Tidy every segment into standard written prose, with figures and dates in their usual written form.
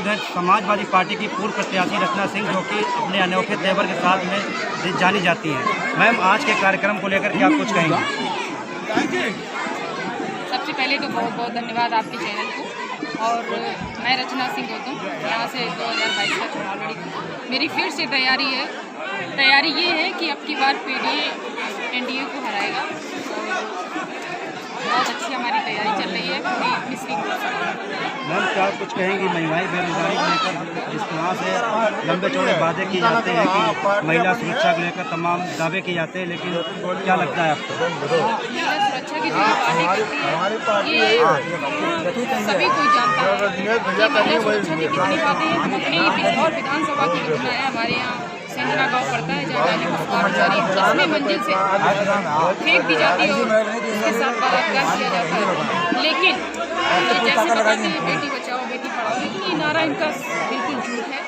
मौजूद हैं समाजवादी पार्टी की पूर्व प्रत्याशी रचना सिंह, जो कि अपने अनोखे तेवर के साथ में जानी जाती हैं। मैम, आज के कार्यक्रम को लेकर क्या कुछ कहेंगे? सबसे पहले तो बहुत बहुत धन्यवाद आपके चैनल को। और मैं रचना सिंह गौतम, यहाँ से 2022 का चुनाव लड़ी थी। मेरी फिर से तैयारी ये है कि अब की बार पीडीए एनडीए को हराएगा। बहुत अच्छी हमारी तैयारी चल रही है पूरी मिस्री। मैम, क्या कुछ कहेंगी महंगाई बेरोजगारी को लेकर? जिस तरह से लंबे चौड़े वादे किए जाते हैं कि महिला सुरक्षा को लेकर तमाम दावे किए जाते हैं, लेकिन क्या लगता है आपको? महिला सुरक्षा की जो वादे करती है ये सभी कोई जानता है कि महिला सुरक्षा की कितनी बातें हैं। हम अपने बिजनौर विधानसभा की घटना है, हमारे यहाँ सेंधरा गाँव पड़ता है जहाँ गाली मुस्कान 10वीं मंजिल से फेंक दी जाती है और उसके साथ बलात्कार किया जाता है। लेकिन जैसे बताते हैं बेटी बचाओ बेटी पढ़ाओ, लेकिन ये नारा इनका बिल्कुल झूठ है।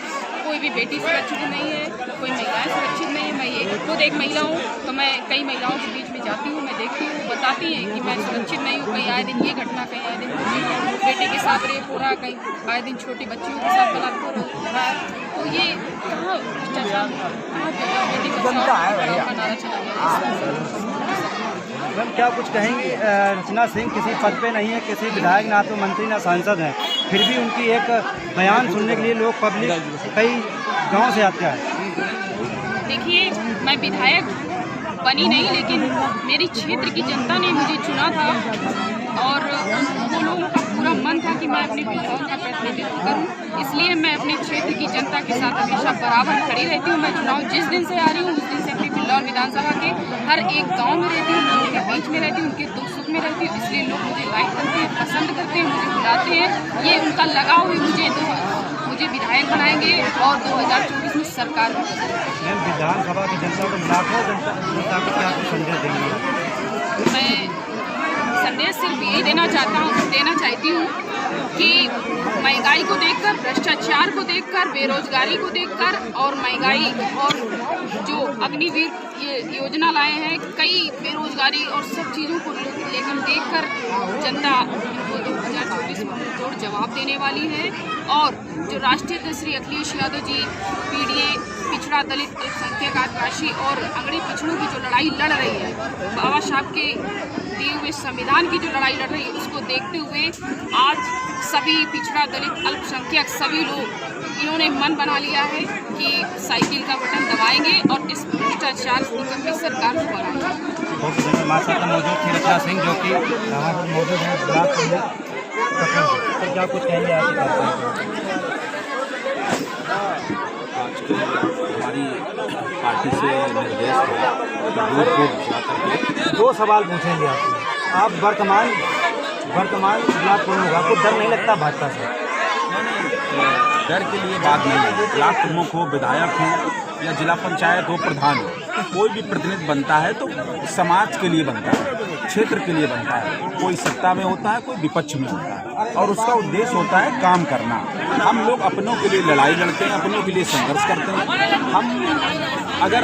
कोई भी बेटी सुरक्षित नहीं है, कोई महिलाएं सुरक्षित नहीं है। मैं ये खुद एक महिला हूँ, तो मैं कई महिलाओं के बीच में जाती हूँ, मैं देखती हूँ, बताती हैं कि मैं सुरक्षित नहीं हूँ। कहीं आए दिन ये घटना, कहीं आए दिन बेटे के साथ रेप हो रहा है, कहीं आए दिन छोटी बच्चियों के साथ बलात्कार हो रहा है। तो ये कहाँ भ्रष्टाचार, कहाँ बेटी बचाओ का नारा चला गया? मैम, क्या कुछ कहेंगी? रचना सिंह किसी पद पे नहीं है, किसी विधायक ना तो मंत्री ना सांसद हैं, फिर भी उनकी एक बयान सुनने के लिए लोग पब्लिक कई गांव से आते हैं। देखिए, मैं विधायक बनी नहीं, लेकिन मेरी क्षेत्र की जनता ने मुझे चुना था और वो लोगों का पूरा मन था कि मैं अपने बिल्लौर का प्रतिनिधित्व करूं। इसलिए मैं अपने क्षेत्र की जनता के साथ हमेशा बराबर खड़ी रहती हूं। मैं चुनाव जिस दिन से आ रही हूं उस दिन से अपनी बिल्लौर विधानसभा के हर एक गांव में रहती हूँ, लोगों के बीच में रहती हूँ, उनके दुख सुख में रहती हूँ। इसलिए लोग मुझे लाइक करते हैं, पसंद करते हैं, मुझे बुलाते हैं। ये उनका लगाव है, मुझे विधायक बनाएंगे और 2024 में सरकार में। मैम, विधानसभा की जनता को लाखों जनता को क्या संदेश देंगे? मैं संदेश सिर्फ यही देना चाहती हूँ कि महंगाई को देखकर, भ्रष्टाचार को देखकर, बेरोजगारी को देखकर और महंगाई और जो अग्निवीर योजना लाए हैं, कई बेरोजगारी और सब चीज़ों को लेकर देखकर जनता इनको 2024 में तोड़ जवाब देने वाली है। और जो राष्ट्रीय अध्यक्ष श्री अखिलेश यादव जी पीडीए, पिछड़ा, दलित, अल्पसंख्यक, आदिवासी और अंगड़ी पिछड़ों की जो लड़ाई लड़ रही है, बाबा साहब के दिए हुए संविधान की जो लड़ाई लड़ रही है, उसको देखते हुए आज सभी पिछड़ा, दलित, अल्पसंख्यक सभी लोग इन्होंने मन बना लिया है कि साइकिल का बटन दबाएंगे और इस भ्रष्टाचार निकम्मी सरकार को हराएंगे। बहुत धन्यवाद। हमारे साथ मौजूद थी रचना सिंह, जो कि मौजूद है तो क्या कुछ कहेंगे आज के हमारी पार्टी से निर्देश था? दो सवाल पूछेंगे आपसे। आप वर्तमान ब्लॉक प्रमुख, आपको डर नहीं लगता भाजपा से? डर के लिए बात नहीं है। ब्लॉक प्रमुख हो, विधायक हो या जिला पंचायत हो, प्रधान हो, कोई भी प्रतिनिधि बनता है तो समाज के लिए बनता है, क्षेत्र के लिए बनता है। कोई सत्ता में होता है, कोई विपक्ष में होता है, और उसका उद्देश्य होता है काम करना। हम लोग अपनों के लिए लड़ाई लड़ते हैं, अपनों के लिए संघर्ष करते हैं। हम अगर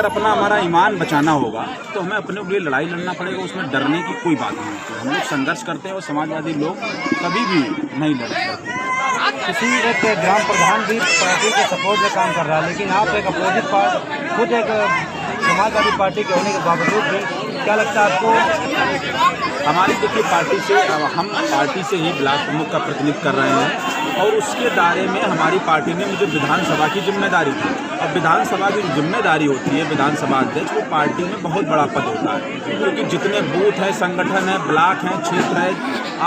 अपना हमारा ईमान बचाना होगा तो हमें अपने लिए लड़ाई लड़ना पड़ेगा, उसमें डरने की कोई बात नहीं होती। हम लोग संघर्ष करते हैं और समाजवादी लोग कभी भी नहीं लड़ सकते। किसी एक ग्राम प्रधान भी पार्टी के सपोर्ट में काम कर रहा है, लेकिन आप एक अपोजिट पार्टी, खुद एक समाजवादी पार्टी के होने के बावजूद भी क्या लगता है आपको? हमारी देखिए हम पार्टी से ही ब्लॉक प्रमुख का प्रतिनिधित्व कर रहे हैं और उसके दायरे में हमारी पार्टी ने मुझे विधानसभा की जिम्मेदारी दी। अब विधानसभा की जो जिम्मेदारी होती है विधानसभा अध्यक्ष, वो पार्टी में बहुत बड़ा पद होता है, क्योंकि जितने बूथ हैं, संगठन है, ब्लॉक हैं, क्षेत्र है,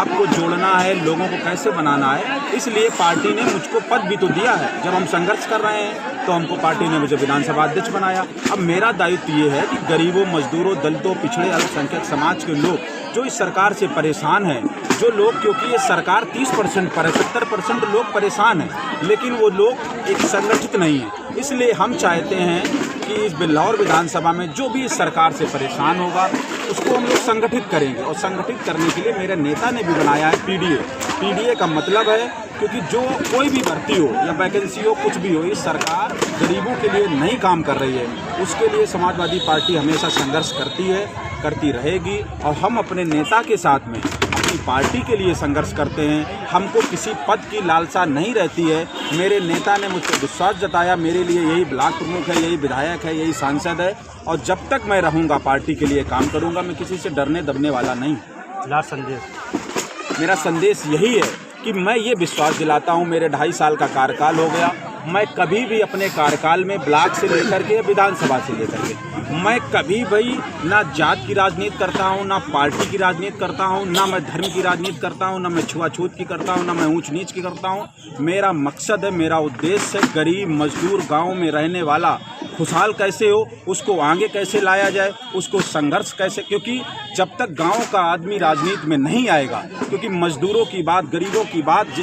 आपको जोड़ना है, लोगों को कैसे बनाना है। इसलिए पार्टी ने मुझको पद भी तो दिया है। जब हम संघर्ष कर रहे हैं तो हमको पार्टी ने मुझे विधानसभा अध्यक्ष बनाया। अब मेरा दायित्व ये है कि गरीबों, मजदूरों, दलितों, पिछड़े, अल्पसंख्यक समाज के लोग जो इस सरकार से परेशान हैं, जो लोग, क्योंकि ये सरकार 30% पर है, 70% लोग परेशान हैं, लेकिन वो लोग एक संगठित नहीं है। इसलिए हम चाहते हैं कि इस बिल्लौर विधानसभा में जो भी इस सरकार से परेशान होगा उसको हम लोग संगठित करेंगे। और संगठित करने के लिए मेरे नेता ने भी बनाया है पीडीए का मतलब है, क्योंकि जो कोई भी भर्ती हो या वैकेंसी हो, कुछ भी हो, ये सरकार गरीबों के लिए नहीं काम कर रही है। उसके लिए समाजवादी पार्टी हमेशा संघर्ष करती है, करती रहेगी और हम अपने नेता के साथ में अपनी पार्टी के लिए संघर्ष करते हैं। हमको किसी पद की लालसा नहीं रहती है। मेरे नेता ने मुझ पर विश्वास जताया, मेरे लिए यही ब्लॉक प्रमुख है, यही विधायक है, यही सांसद है, और जब तक मैं रहूँगा पार्टी के लिए काम करूँगा। मैं किसी से डरने दबने वाला नहीं। लास्ट संदेश। मेरा संदेश यही है कि मैं ये विश्वास दिलाता हूँ, मेरे 2.5 साल का कार्यकाल हो गया, मैं कभी भी अपने कार्यकाल में ब्लॉक से लेकर के विधानसभा से लेकर के मैं कभी भी ना जात की राजनीति करता हूँ, ना पार्टी की राजनीति करता हूँ, ना मैं धर्म की राजनीति करता हूँ, ना मैं छुआछूत की करता हूँ, ना मैं ऊंच नीच की करता हूँ। मेरा मकसद है, मेरा उद्देश्य है, गरीब मजदूर गाँव में रहने वाला खुशहाल कैसे हो, उसको आगे कैसे लाया जाए, उसको संघर्ष कैसे, क्योंकि जब तक गांव का आदमी राजनीति में नहीं आएगा, क्योंकि मजदूरों की बात, गरीबों की बात,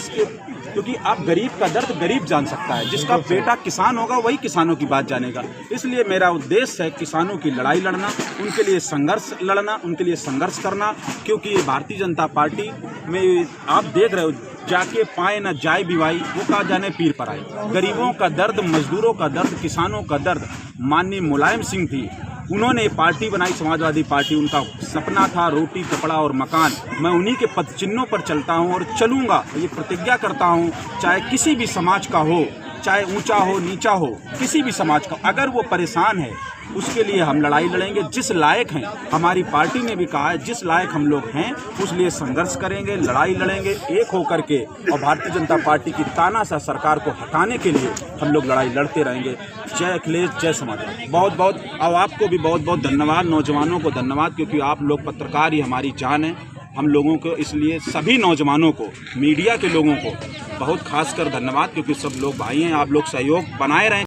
क्योंकि आप गरीब का दर्द गरीब जान सकता है, जिसका बेटा किसान होगा वही किसानों की बात जानेगा। इसलिए मेरा उद्देश्य है किसानों की लड़ाई लड़ना, उनके लिए संघर्ष लड़ना, उनके लिए संघर्ष करना, क्योंकि ये भारतीय जनता पार्टी में आप देख रहे हो, जाके पाए न जाए बिवाई, वो कहा जाने पीर पर आए। गरीबों का दर्द, मजदूरों का दर्द, किसानों का दर्द माननीय मुलायम सिंह थी, उन्होंने पार्टी बनाई, समाजवादी पार्टी। उनका सपना था रोटी, कपड़ा और मकान। मैं उन्हीं के पद चिन्हों पर चलता हूं और चलूंगा। ये प्रतिज्ञा करता हूं, चाहे किसी भी समाज का हो, चाहे ऊंचा हो नीचा हो, किसी भी समाज का, अगर वो परेशान है उसके लिए हम लड़ाई लड़ेंगे। जिस लायक हैं, हमारी पार्टी ने भी कहा है, जिस लायक हम लोग हैं उस लिए संघर्ष करेंगे, लड़ाई लड़ेंगे एक होकर के, और भारतीय जनता पार्टी की तानाशाह सरकार को हटाने के लिए हम लोग लड़ाई लड़ते रहेंगे। जय अखिलेश, जय समाजवादी। बहुत बहुत, और आपको भी बहुत बहुत धन्यवाद, नौजवानों को धन्यवाद, क्योंकि आप लोग पत्रकार ही हमारी जान है हम लोगों को। इसलिए सभी नौजवानों को, मीडिया के लोगों को बहुत खासकर धन्यवाद, क्योंकि सब लोग भाई हैं। आप लोग सहयोग बनाए रहें।